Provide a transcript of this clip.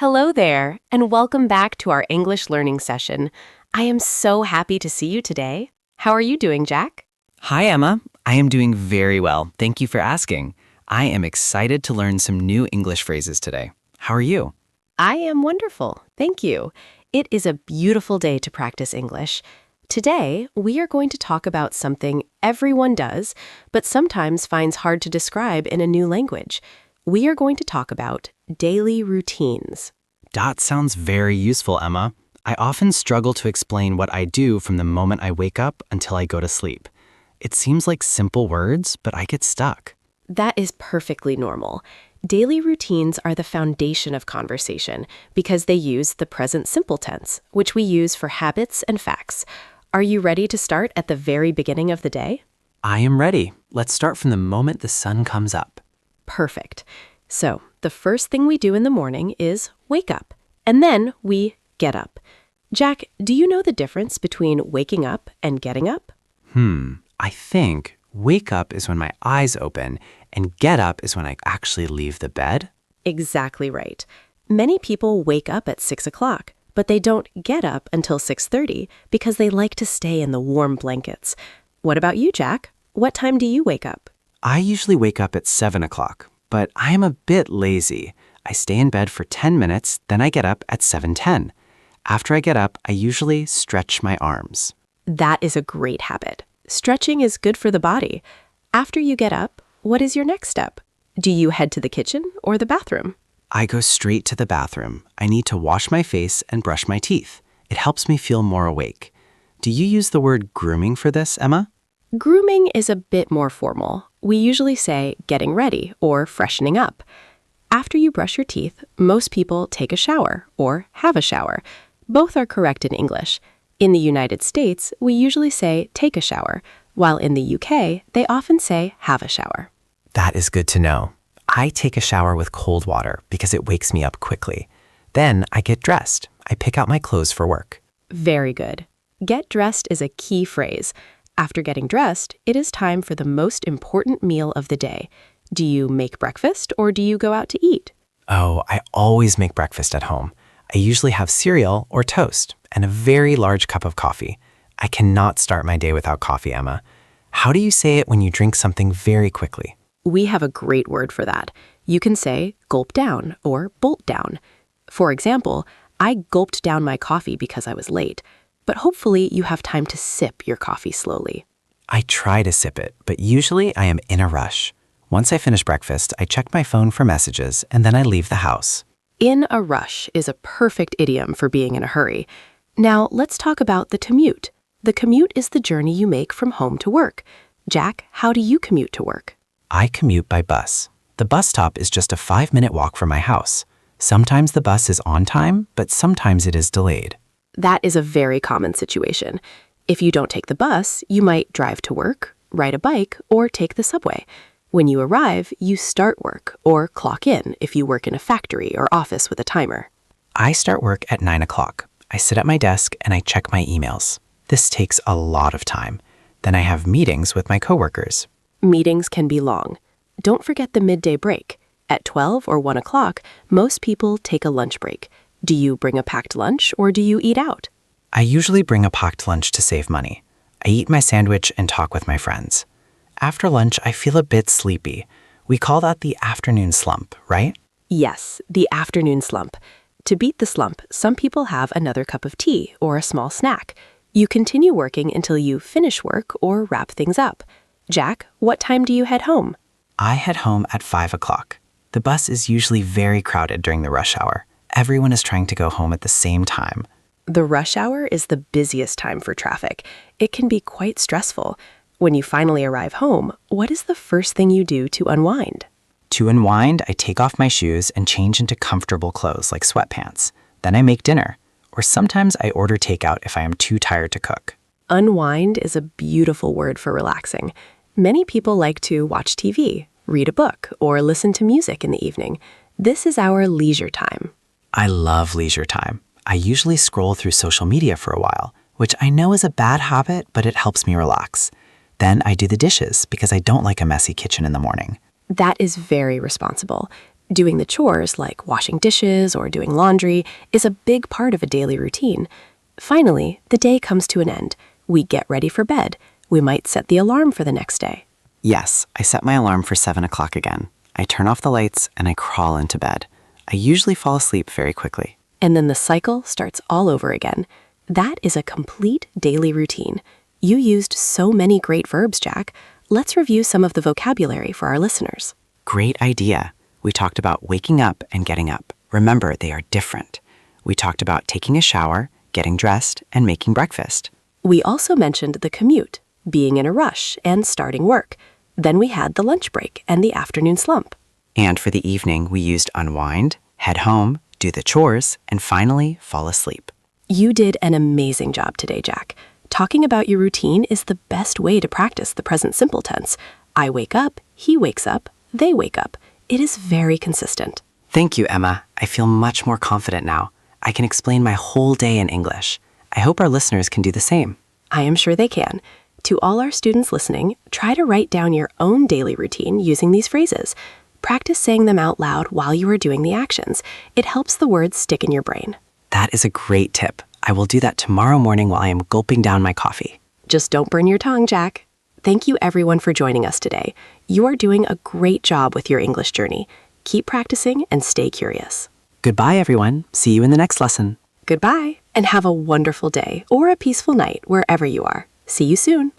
Hello there, and welcome back to our English learning session. I am so happy to see you today. How are you doing, Jack? Hi, Emma. I am doing very well. Thank you for asking. I am excited to learn some new English phrases today. How are you? I am wonderful, thank you. It is a beautiful day to practice English. Today, we are going to talk about something everyone does, but sometimes finds hard to describe in a new language. We are going to talk about daily routines. That sounds very useful, Emma. I often struggle to explain what I do from the moment I wake up until I go to sleep. It seems like simple words, but I get stuck. That is perfectly normal. Daily routines are the foundation of conversation because they use the present simple tense, which we use for habits and facts. Are you ready to start at the very beginning of the day? I am ready. Let's start from the moment the sun comes up. Perfect. So, the first thing we do in the morning is wake up, and then we get up. Jack, do you know the difference between waking up and getting up? I think wake up is when my eyes open and get up is when I actually leave the bed. Exactly right. Many people wake up at 6 o'clock, but they don't get up until 6:30 because they like to stay in the warm blankets. What about you, Jack? What time do you wake up? I usually wake up at 7 o'clock, but I am a bit lazy. I stay in bed for 10 minutes, then I get up at 7:10. After I get up, I usually stretch my arms. That is a great habit. Stretching is good for the body. After you get up, what is your next step? Do you head to the kitchen or the bathroom? I go straight to the bathroom. I need to wash my face and brush my teeth. It helps me feel more awake. Do you use the word grooming for this, Emma? Grooming is a bit more formal. We usually say getting ready or freshening up. After you brush your teeth, most people take a shower or have a shower. Both are correct in English. In the United States, we usually say take a shower, while in the UK, they often say have a shower. That is good to know. I take a shower with cold water because it wakes me up quickly. Then I get dressed. I pick out my clothes for work. Very good. Get dressed is a key phrase. After getting dressed, it is time for the most important meal of the day. Do you make breakfast or do you go out to eat? Oh, I always make breakfast at home. I usually have cereal or toast and a very large cup of coffee. I cannot start my day without coffee, Emma. How do you say it when you drink something very quickly? We have a great word for that. You can say gulp down or bolt down. For example, I gulped down my coffee because I was late, but hopefully you have time to sip your coffee slowly. I try to sip it, but usually I am in a rush. Once I finish breakfast, I check my phone for messages and then I leave the house. In a rush is a perfect idiom for being in a hurry. Now, let's talk about the commute. The commute is the journey you make from home to work. Jack, how do you commute to work? I commute by bus. The bus stop is just a 5-minute walk from my house. Sometimes the bus is on time, but sometimes it is delayed. That is a very common situation. If you don't take the bus, you might drive to work, ride a bike, or take the subway. When you arrive, you start work or clock in if you work in a factory or office with a timer. I start work at 9 o'clock. I sit at my desk and I check my emails. This takes a lot of time. Then I have meetings with my coworkers. Meetings can be long. Don't forget the midday break. At 12 or 1 o'clock, most people take a lunch break. Do you bring a packed lunch or do you eat out? I usually bring a packed lunch to save money. I eat my sandwich and talk with my friends. After lunch, I feel a bit sleepy. We call that the afternoon slump, right? Yes, the afternoon slump. To beat the slump, some people have another cup of tea or a small snack. You continue working until you finish work or wrap things up. Jack, what time do you head home? I head home at 5 o'clock. The bus is usually very crowded during the rush hour. Everyone is trying to go home at the same time. The rush hour is the busiest time for traffic. It can be quite stressful. When you finally arrive home, what is the first thing you do to unwind? To unwind, I take off my shoes and change into comfortable clothes like sweatpants. Then I make dinner. Or sometimes I order takeout if I am too tired to cook. Unwind is a beautiful word for relaxing. Many people like to watch TV, read a book, or listen to music in the evening. This is our leisure time. I love leisure time. I usually scroll through social media for a while, which I know is a bad habit, but it helps me relax. Then I do the dishes because I don't like a messy kitchen in the morning. That is very responsible. Doing the chores, like washing dishes or doing laundry, is a big part of a daily routine. Finally, the day comes to an end. We get ready for bed. We might set the alarm for the next day. Yes, I set my alarm for 7 o'clock again. I turn off the lights and I crawl into bed. I usually fall asleep very quickly. And then the cycle starts all over again. That is a complete daily routine. You used so many great verbs, Jack. Let's review some of the vocabulary for our listeners. Great idea. We talked about waking up and getting up. Remember, they are different. We talked about taking a shower, getting dressed, and making breakfast. We also mentioned the commute, being in a rush, and starting work. Then we had the lunch break and the afternoon slump. And for the evening, we used unwind, head home, do the chores, and finally fall asleep. You did an amazing job today, Jack. Talking about your routine is the best way to practice the present simple tense. I wake up, he wakes up, they wake up. It is very consistent. Thank you, Emma. I feel much more confident now. I can explain my whole day in English. I hope our listeners can do the same. I am sure they can. To all our students listening, try to write down your own daily routine using these phrases. Practice saying them out loud while you are doing the actions. It helps the words stick in your brain. That is a great tip. I will do that tomorrow morning while I am gulping down my coffee. Just don't burn your tongue, Jack. Thank you everyone for joining us today. You are doing a great job with your English journey. Keep practicing and stay curious. Goodbye, everyone. See you in the next lesson. Goodbye, and have a wonderful day or a peaceful night wherever you are. See you soon.